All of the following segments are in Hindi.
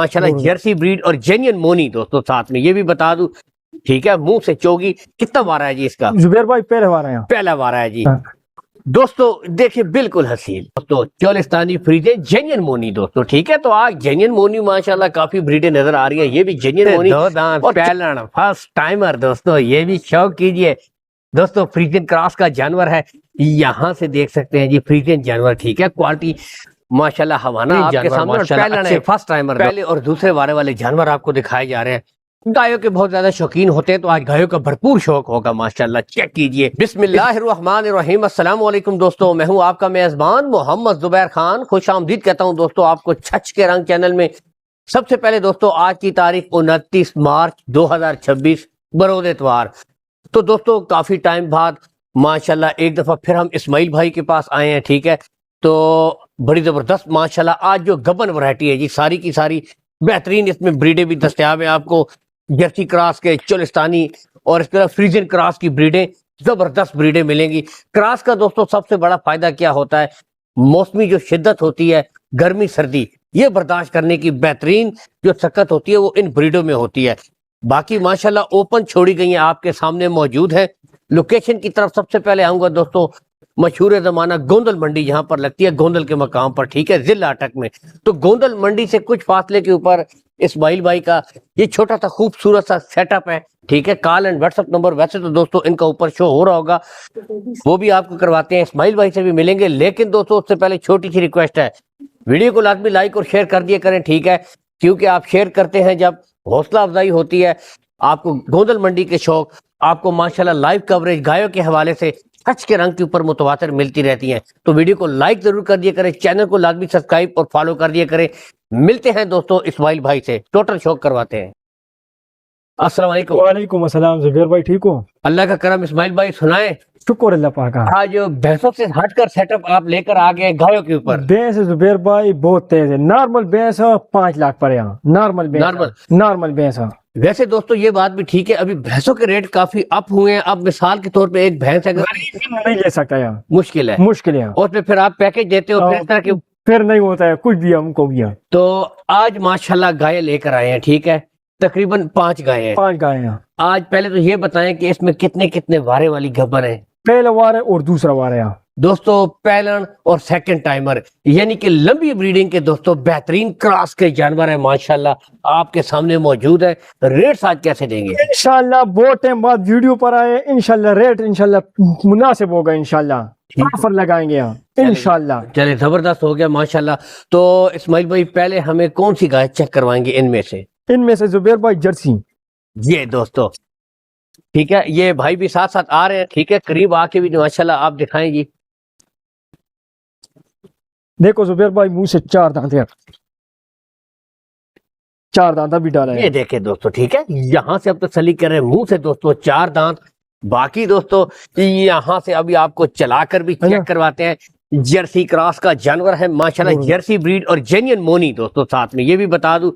माशाल्लाह जर्सी ब्रीड और जेन्युइन मोनी दोस्तों साथ में ये भी बता दूं, ठीक है। मुंह से चोगी कितना वारा है जी इसका? जुबैर भाई पहले वारा है, पहला वारा है जी। दोस्तों देखिए बिल्कुल हसीन दोस्तों चोलिस्तानी फ्रीजन जेन्युइन मोनी दोस्तों, ठीक है। तो आज जेन्युइन मोनी माशाल्लाह काफी ब्रीडें नजर आ रही है। ये भी जेन्युइन मोनी, दो दांत पैलन फर्स्ट टाइमर दोस्तों, ये भी शौक कीजिए दोस्तों। फ्रीजन क्रॉस का जानवर है, यहाँ से देख सकते हैं जी फ्रीजन जानवर, ठीक है। क्वालिटी माशाल्लाह हवाना आपके सामने, पैलन है फर्स्ट टाइमर। पहले और दूसरे वारे वाले जानवर आपको दिखाए जा रहे हैं। गायों के बहुत ज्यादा शौकीन होते हैं, तो आज गायों का भरपूर शौक होगा माशाल्लाह। चेक कीजिए। बिस्मिल्लाहिर्रहमानिर्रहीम। अस्सलाम वालेकुम दोस्तों, मैं हूं आपका मेजबान मोहम्मद जुबैर खान। खुश आमदीद कहता हूं दोस्तों आपको छच के रंग चैनल में। सबसे पहले दोस्तों आज की तारीख 29 मार्च 2026 बरोज इतवार। तो दोस्तों काफी टाइम बाद माशाल्लाह एक दफा फिर हम इस्माइल भाई के पास आए हैं, ठीक है। तो बड़ी जबरदस्त माशाल्लाह आज जो गबन वैरायटी है जी, सारी की सारी बेहतरीन इसमें ब्रीडें भी दस्तयाब है आपको। जर्सी क्रॉस के, चोलिस्तानी और इसके अलावा फ्रीजन क्रॉस की ब्रीडें, जबरदस्त ब्रीडें मिलेंगी। क्रॉस का दोस्तों सबसे बड़ा फायदा क्या होता है, मौसमी जो शिद्दत होती है, गर्मी सर्दी, ये बर्दाश्त करने की बेहतरीन जो सकत होती है वो इन ब्रीडों में होती है। बाकी माशाल्लाह ओपन छोड़ी गई है, आपके सामने मौजूद है। लोकेशन की तरफ सबसे पहले आऊंगा दोस्तों, मशहूर जमाना गोंदल मंडी यहाँ पर लगती है, गोंदल के मकाम पर, ठीक है, जिला अटक में। तो गोंदल मंडी से कुछ फासले के ऊपर इस्माइल भाई का ये छोटा सा खूबसूरत सा सेटअप है, ठीक है। कॉल एंड व्हाट्सएप नंबर वैसे तो दोस्तों इनका ऊपर शो हो रहा होगा, वो भी आपको करवाते हैं। इस्माइल भाई से भी मिलेंगे, लेकिन दोस्तों उससे पहले छोटी सी रिक्वेस्ट है, वीडियो को लाजमी लाइक और शेयर कर दिया करें, ठीक है। क्योंकि आप शेयर करते हैं जब हौसला अफजाई होती है, आपको गोंदल मंडी के शौक, आपको माशाल्लाह लाइव कवरेज गायों के हवाले से छच के रंग के ऊपर मुतवातिर मिलती रहती हैं। तो वीडियो को लाइक जरूर कर दिया करें, चैनल को लाजमी सब्सक्राइब और फॉलो कर दिया करें। मिलते हैं दोस्तों इस्माइल भाई से, टोटल शौक करवाते हैं। अस्सलाम वालेकुम। वालेकुम अस्सलाम। जुबैर भाई ठीक हो? अल्लाह का करम। इस्माइल भाई सुनाए। शुक्र अल्लाह पाक का। आज भैंसों से हटकर सेटअप आप लेकर आ गए गायों के ऊपर। भैंस जुबैर भाई बहुत तेज है। नॉर्मल भैंस 5 लाख पर यहाँ, नॉर्मल भैंस। वैसे दोस्तों ये बात भी ठीक है, अभी भैंसों के रेट काफी अप हुए हैं। अब मिसाल के तौर पे एक भैंस अगर नहीं ले सकता यहाँ, मुश्किल है यहाँ। और फिर आप पैकेज देते हो, फिर इस तरह के फिर नहीं होता है कुछ भी हमको भी यहाँ। तो आज माशाल्लाह गाय लेकर आए हैं, ठीक है। तकरीबन 5 गाय हैं। 5 गाय हैं आज पहले तो ये बताएं कि इसमें कितने कितने वारे वाली गब्बर है? पहला वार है और दूसरा वार है यहाँ दोस्तों, पैलन और सेकंड टाइमर, यानी कि लंबी ब्रीडिंग के दोस्तों बेहतरीन क्रॉस के जानवर है माशाल्लाह आपके सामने मौजूद है। रेट आज कैसे देंगे? इंशाल्लाह बहुत टाइम बाद वीडियो पर आए, इंशाल्लाह रेट इंशाल्लाह मुनासिब होगा, इंशाल्लाह ऑफर लगाएंगे यहाँ इंशाल्लाह। चले जबरदस्त हो गया माशाल्लाह। तो इस्माइल भाई पहले हमें कौन सी गाय चेक करवाएंगे इनमें से? इनमें से जुबैर भाई जर्सी, ये दोस्तों ठीक है, ये भाई भी साथ साथ आ रहे हैं, ठीक है। करीब आके भी माशाल्लाह आप दिखाएं जी। देखो जुबैर भाई मुंह से 4 दांत है, 4 दांत भी डाला है। ये देखे दोस्तों, ठीक है, यहाँ से अब तसल्ली कर रहे हैं, मुंह से दोस्तों 4 दांत। बाकी दोस्तों यहाँ से अभी आपको चलाकर भी चेक करवाते हैं। जर्सी क्रॉस का जानवर है माशाल्लाह, जर्सी ब्रीड और जेन्युइन मोनी दोस्तों साथ में ये भी बता दूं,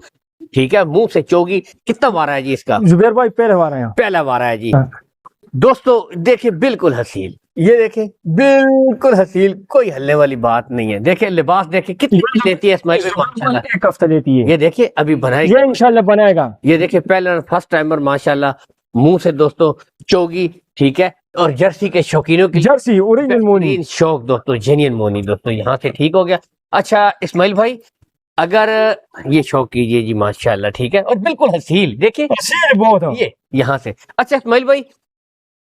ठीक है। मुंह से चोगी कितना वारा है जी इसका? जुबैर भाई पहला वारा है, पहला वारा है जी। दोस्तों देखिए बिल्कुल हसील, ये देखे बिल्कुल हसील, कोई हल्ले वाली बात नहीं है। देखे लिबास देखे कितनी लेती है इस्माइल माशाल्लाह, 1 हफ्ता लेती है। ये देखिए अभी बनाएगा, ये इंशाल्लाह बनाएगा। ये देखिए पहला फर्स्ट टाइमर माशाल्लाह, मुंह से दोस्तों चोगी, ठीक है। और जर्सी के शौकीनों की जर्सी ओरिजिनल मोनी शौक दोस्तों, जेन्युइन मोनी दोस्तों, यहाँ से ठीक हो गया। अच्छा इस्माइल भाई अगर ये शौक कीजिए जी माशाल्लाह, ठीक है, और बिल्कुल हसील देखिए बहुत है। ये यहाँ से। अच्छा इस्माइल भाई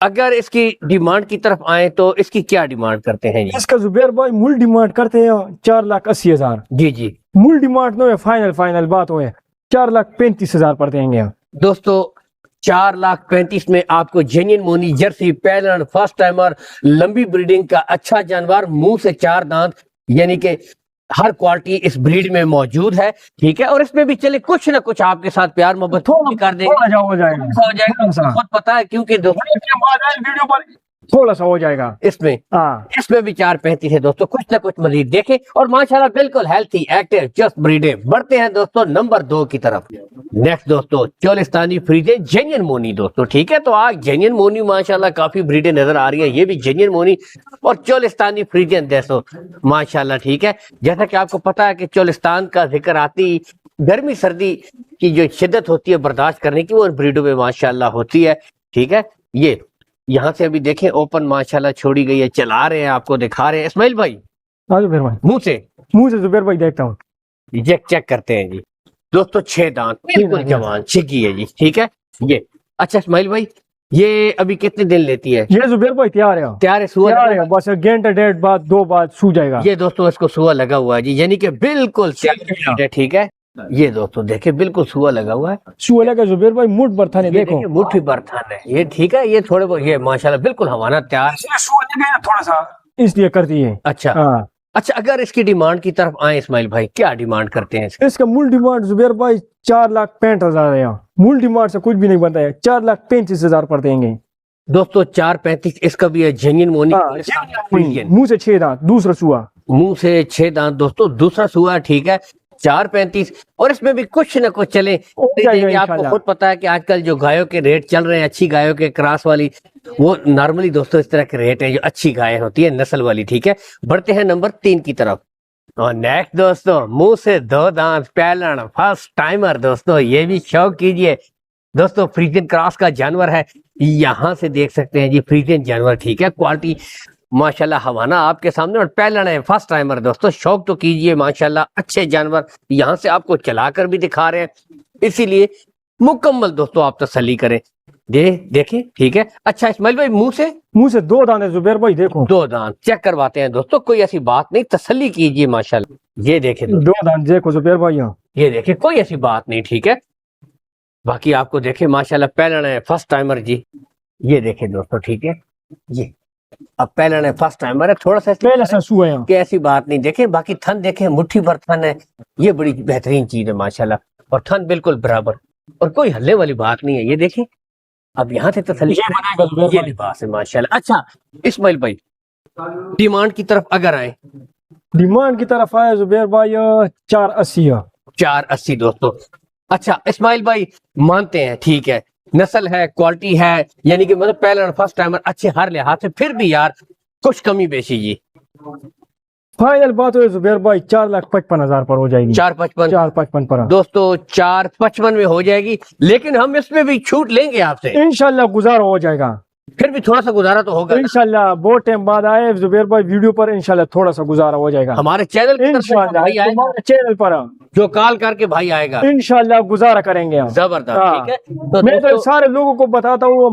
अगर इसकी डिमांड की तरफ आए तो इसकी क्या डिमांड करते हैं जी? इसका जुबैर भाई मूल डिमांड करते हैं 4,80,000। जी जी, मूल डिमांड नो है, फाइनल बात हो है 4,35,000 पर देंगे दोस्तों। 4,35,000 में आपको जेन्युइन मोनी जर्सी पैलन फर्स्ट टाइमर लंबी ब्रीडिंग का अच्छा जानवर, मुंह से 4 दांत, यानी कि हर क्वालिटी इस ब्रीड में मौजूद है, ठीक है। और इसमें भी चले कुछ ना कुछ आपके साथ प्यार मोहब्बत कर देंगे, हो जाएगा खुद पता है, क्योंकि वीडियो पर थोड़ा सा हो जाएगा इसमें। इसमें भी 4,35,000 है दोस्तों, कुछ ना कुछ मजीद देखें। और माशाल्लाह बिल्कुल हेल्थी एक्टिव जस्ट ब्रीडें। बढ़ते हैं दोस्तों नंबर 2 की तरफ। नेक्स्ट दोस्तों चोलिस्तानी फ्रीजन जेन्युइन मोनी दोस्तों, ठीक है। तो आज जेन्युइन मोनी माशाल्लाह काफी ब्रीडें नजर आ रही है, ये भी जेन्युइन मोनी और चोलिस्तानी फ्रीजन दोस्तों माशाल्लाह, ठीक है। जैसा कि आपको पता है कि चोलिस्तान का जिक्र आती गर्मी सर्दी की जो शिद्दत होती है बर्दाश्त करने की, वो इन ब्रीडों में माशाल्लाह होती है। ठीक है, ये यहाँ से अभी देखें ओपन माशाल्लाह छोड़ी गई है, चला रहे हैं, आपको दिखा रहे हैं इस्माइल भाई हाँ जुबैर भाई, मुंह से जुबैर भाई देखता हूँ। ये चेक करते हैं जी दोस्तों, 6 दांत बिल्कुल दांत, जवान छिकी है जी। ठीक है, ये अच्छा इस्माइल भाई ये अभी कितने दिन लेती है? ये जुबैर भाई तैयार है, तैयार है, सुअर तैयार है, बस घंटे डेढ़ बाद 2 बाद सू जाएगा। ये दोस्तों इसको सुआ लगा हुआ है जी, यानी कि बिल्कुल तैयार है। ठीक है, ये दोस्तों देखे बिल्कुल सुआ लगा हुआ है, सू लगा जुबैर भाई, मुठ बर्था ने देखो, मुट्ठी बर्तन है ये। ठीक है, ये थोड़े बहुत ये माशाल्लाह बिल्कुल हवाना तैयार है। सू लगा थोड़ा सा इसलिए करती है। अच्छा हाँ, अच्छा, अगर इसकी डिमांड की तरफ आए इस्माइल भाई, क्या डिमांड करते हैं इसकी? इसका मूल डिमांड जुबैर भाई 4,65,000 है। मूल डिमांड से कुछ भी नहीं बनता है, 4,35,000 पर देंगे दोस्तों 4.35 इसका भी है, जेन्युइन मोनी फ्रीजियन। मुंह से 6 दांत, दूसरा सुआ, मुंह से 6 दांत दोस्तों, दूसरा सुआ। ठीक है, 4.35, और इसमें भी कुछ न कुछ चले देंगे। आपको खुद पता है कि आजकल जो गायों के रेट चल रहे हैं, अच्छी गायों के क्रॉस वाली, वो नॉर्मली दोस्तों इस तरह के रेट है जो अच्छी गाय होती है नस्ल वाली। ठीक है, बढ़ते हैं नंबर 3 की तरफ। और नेक्स्ट दोस्तों, मुंह से 2 दांत पैलन फर्स्ट टाइमर दोस्तों, ये भी शौक कीजिए दोस्तों, फ्रीजियन क्रॉस का जानवर है। यहाँ से देख सकते हैं जी फ्रीजियन जानवर। ठीक है, क्वालिटी माशाल्लाह हवाना आपके सामने, और पैलन है फर्स्ट टाइमर दोस्तों, शौक तो कीजिए माशाल्लाह, अच्छे जानवर यहाँ से आपको चलाकर भी दिखा रहे हैं, इसीलिए मुकम्मल दोस्तों आप तसल्ली करें। देखें। ठीक है, अच्छा इस्माइल भाई मुंह से 2 दांत है जुबैर भाई, देखो 2 दांत चेक करवाते हैं दोस्तों, कोई ऐसी बात नहीं, तसल्ली कीजिए माशाल्लाह। ये देखें 2 दांत देखो जुबैर भाई, यहाँ ये देखें, कोई ऐसी बात नहीं। ठीक है, बाकी आपको देखें माशाल्लाह पैलन है फर्स्ट टाइमर जी, ये देखें दोस्तों। ठीक है, ये अब पैलन है फर्स्ट टाइमर है, थोड़ा सा पहले से सू है यहाँ। कि ऐसी बात नहीं। देखें बाकी थन देखें, मुट्ठी भर थन है, ये बड़ी बेहतरीन चीज है माशाल्लाह, और थन बिल्कुल बराबर, और कोई हल्ले वाली बात नहीं है। ये देखें, अब यहाँ से तसल्ली, ये लिबास है माशाल्लाह। अच्छा इस्माइल भाई डिमांड की तरफ अगर आए, डिमांड की तरफ आया जुबैर भाई 480 है। 480 दोस्तों। अच्छा इस्माइल भाई मानते हैं, ठीक है, नस्ल है, क्वालिटी है, यानी कि मतलब पहले फर्स्ट टाइमर अच्छे हर लिहाज से, फिर भी यार कुछ कमी बेशी जी, फाइनल बात है जुबैर भाई 4,55,000 पर हो जाएगी। 455 पर दोस्तों, 455 में हो जाएगी, लेकिन हम इसमें भी छूट लेंगे आपसे, इंशाल्लाह गुजारा हो जाएगा। फिर भी थोड़ा सा गुजारा तो होगा इंशाल्लाह, बहुत टाइम बाद आए जुबैर भाई वीडियो पर, इंशाल्लाह थोड़ा सा गुजारा हो जाएगा हमारे चैनल की तरफ से इंशाल्लाह। भाई आएगा, हमारे चैनल पर जो कॉल करके भाई आएगा इंशाल्लाह गुजारा करेंगे हम। जबरदस्त। हाँ। ठीक है, तो मैं तो दोस्तों सारे लोगों को बताता हूँ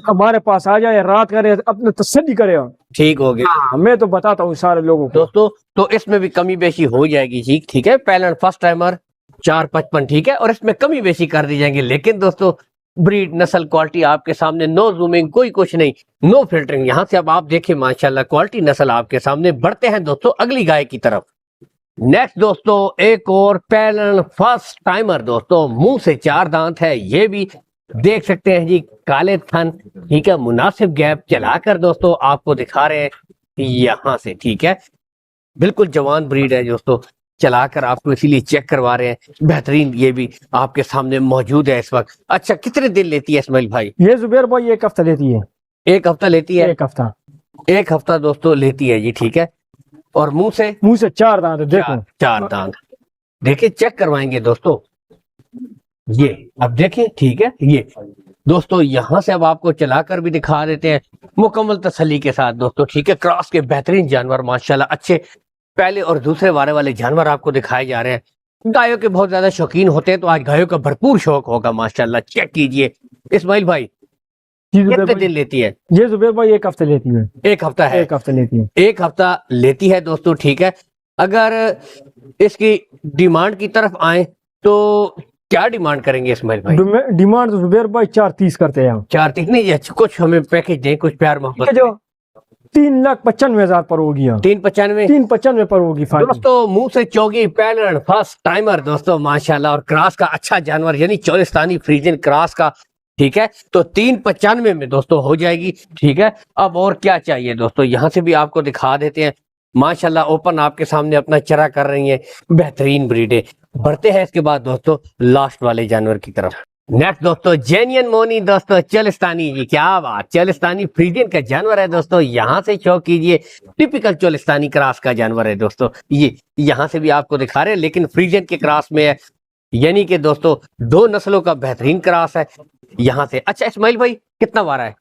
हमारे पास आ जाए, रात करे, अपने तसल्ली करे। ठीक हो गया। हाँ, मैं तो बताता हूँ सारे लोगों को दोस्तों, तो इसमें भी कमी बेशी हो जाएगी जी। ठीक है, पहले फर्स्ट टाइमर 455, ठीक है, और इसमें कमी बेशी कर दी जाएंगे, लेकिन दोस्तों ब्रीड नस्ल क्वालिटी आपके सामने, नो जूमिंग, कोई कुछ नहीं, नो फिल्टरिंग, यहाँ से अब आप देखें माशाल्लाह क्वालिटी नस्ल आपके सामने। बढ़ते हैं दोस्तों अगली गाय की तरफ। नेक्स्ट दोस्तों एक और पैलन फर्स्ट टाइमर दोस्तों, मुंह से 4 दांत है, ये भी देख सकते हैं जी, काले थन, ठीक है, मुनासिब गैप चलाकर दोस्तों आपको दिखा रहे हैं यहाँ से। ठीक है, बिल्कुल जवान ब्रीड है दोस्तों, चलाकर आपको इसीलिए चेक करवा रहे हैं, बेहतरीन, ये भी आपके सामने मौजूद है इस वक्त। अच्छा कितने दिन लेती है इस्माइल भाई? ये जुबैर भाई 1 हफ्ता लेती है। 1 हफ्ता लेती है? 1 हफ्ता दोस्तों लेती है जी। ठीक है, और मुंह से 4 दांत है, देखो 4 दांत, देखिए चेक करवाएंगे दोस्तों, ये अब देखें। ठीक है, ये दोस्तों यहाँ से अब आपको चलाकर भी दिखा देते हैं मुकम्मल तसल्ली के साथ दोस्तों। ठीक है, क्रॉस के बेहतरीन जानवर माशाल्लाह, अच्छे पहले और दूसरे वारे वाले जानवर आपको दिखाए जा रहे हैं। गायों के बहुत ज्यादा शौकीन होते हैं, तो आज गायों का भरपूर शौक होगा माशाल्लाह। चेक कीजिए इस्माइल भाई कितने दिन लेती है? ये जुबैर भाई 1 हफ्ता लेती है। 1 हफ्ता है? 1 हफ्ता लेती है। 1 हफ्ता लेती है दोस्तों। ठीक है, अगर इसकी डिमांड की तरफ आए तो क्या डिमांड करेंगे इस्माइल भाई? डिमांड तो जुबैर भाई 430 करते हैं। 430 नहीं, कुछ हमें पैकेज दें, कुछ प्यार मोहब्बत। जो 3,95,000 पर होगी, 395 पर होगी। दोस्तों मुंह से चौगी पैलन फर्स्ट टाइमर दोस्तों माशाल्लाह, और क्रॉस का अच्छा जानवर, यानी चोलिस्तानी फ्रीजियन क्रॉस का। ठीक है, तो 395 में दोस्तों हो जाएगी। ठीक है, अब और क्या चाहिए दोस्तों, यहाँ से भी आपको दिखा देते हैं माशाल्लाह, ओपन आपके सामने अपना चरा कर रही है, बेहतरीन ब्रीड है। बढ़ते हैं इसके बाद दोस्तों लास्ट वाले जानवर की तरफ। नेक्स्ट दोस्तों जेन्युइन मोनी दोस्तों, चोलिस्तानी जी, क्या बात, चोलिस्तानी फ्रीजियन का जानवर है दोस्तों, यहाँ से शौक कीजिए, टिपिकल चोलिस्तानी क्रॉस का जानवर है दोस्तों। ये यहाँ से भी आपको दिखा रहे हैं, लेकिन फ्रीजियन के क्रॉस में है। यानी कि दोस्तों 2 नस्लों का बेहतरीन क्रॉस है यहाँ से। अच्छा इस्माइल भाई कितना बार है?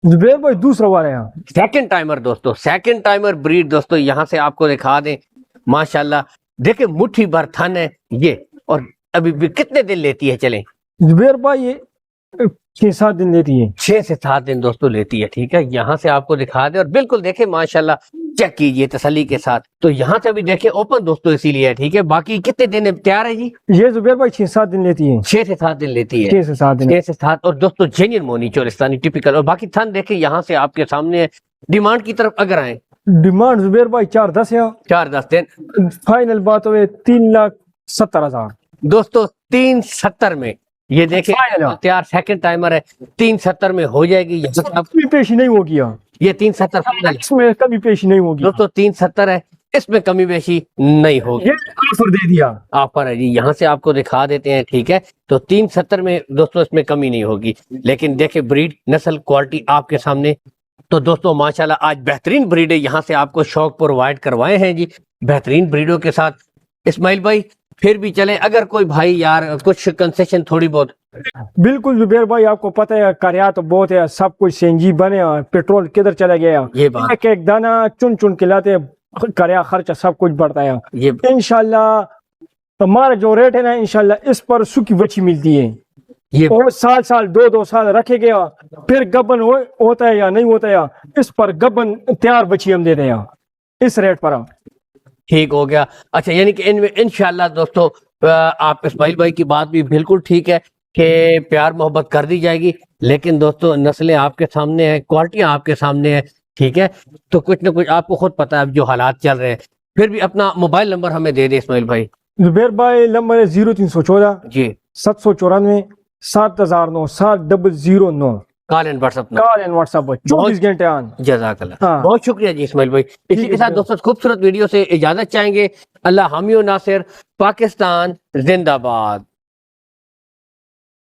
जुबैर भाई दूसरा बार है यहाँ। सेकंड टाइमर दोस्तों, सेकंड टाइमर ब्रीड दोस्तों, यहाँ से आपको दिखा दें माशाल्लाह। देखिए मुट्ठी भर थन है ये, और अभी भी कितने दिन लेती है? चलें जुबैर भाई ये 6-7 दिन लेती है। 6 से 7 दिन दोस्तों लेती है। ठीक है, यहाँ से आपको दिखा दे और बिल्कुल देखे माशाल्लाह, चेक कीजिए तसल्ली के साथ। तो यहाँ से भी देखे ओपन दोस्तों इसीलिए है। ठीक है, बाकी कितने दिन तैयार है जी? ये जुबैर भाई 6-7 दिन लेती है। 6 से 7 दिन लेती है। 6 से 7 दिन। 6 से 7। और दोस्तों जेन्युइन मोनी चोलिस्तानी टिपिकल। और बाकी थन देखे यहाँ से आपके सामने है। डिमांड की तरफ अगर आए, डिमांड जुबैर भाई 4-10 है। 4-10 दिन। फाइनल बात हुए 3,70,000 दोस्तों 370 में ये देखे तैयार सेकंड टाइमर है, 370 में हो जाएगी। कभी पेशी नहीं होगी यहाँ। ये 370 फाइनल, इसमें कभी पेशी नहीं होगी दोस्तों 370 है, इसमें कमी बेशी नहीं होगी। ये ऑफर दे दिया, ऑफर है जी, यहाँ से आपको दिखा देते हैं। ठीक है, तो 370 में दोस्तों इसमें कमी नहीं होगी। लेकिन देखे ब्रीड नस्ल क्वालिटी आपके सामने। तो दोस्तों माशाल्लाह आज बेहतरीन ब्रीड है, यहाँ से आपको शौक प्रोवाइड करवाए हैं जी बेहतरीन ब्रीडों के साथ। इस्माइल भाई फिर भी चले, अगर कोई भाई यार कुछ कंसेशन थोड़ी बहुत। बिल्कुल जुबैर भाई आपको पता है कर्या तो बहुत है, सब कुछ सीएनजी बने, पेट्रोल किधर चला गया, ये बात, एक एक दाना चुन चुन के लाते, कर्या खर्चा सब कुछ बढ़ता है। ये इंशाल्लाह हमारा जो रेट है ना, इंशाल्लाह इस पर सूखी बच्ची मिलती है। ये और साल 2-2 साल रखे गया, फिर गबन होता है या नहीं होता है, इस पर गबन तैयार बच्ची हम देते हैं इस रेट पर। ठीक हो गया। अच्छा यानी कि इनमें इंशाल्लाह दोस्तों आप इस्माइल भाई की बात भी बिल्कुल ठीक है कि प्यार मोहब्बत कर दी जाएगी। लेकिन दोस्तों नस्लें आपके सामने हैं, क्वालिटियां आपके सामने हैं। ठीक है, तो कुछ ना कुछ आपको खुद पता है अब जो हालात चल रहे हैं। फिर भी अपना मोबाइल नंबर हमें दे दे इस्माइल भाई। जुबैर भाई नंबर है 0314 जी 794 7009 7009। Call and WhatsApp call and WhatsApp 24 घंटे ऑन। जज़ाकल्लाह। हाँ। बहुत शुक्रिया जी इस्माइल भाई। इसी के साथ दोस्तों खूबसूरत वीडियो से इजाजत चाहेंगे। अल्लाह हामी और नासिर, पाकिस्तान जिंदाबाद।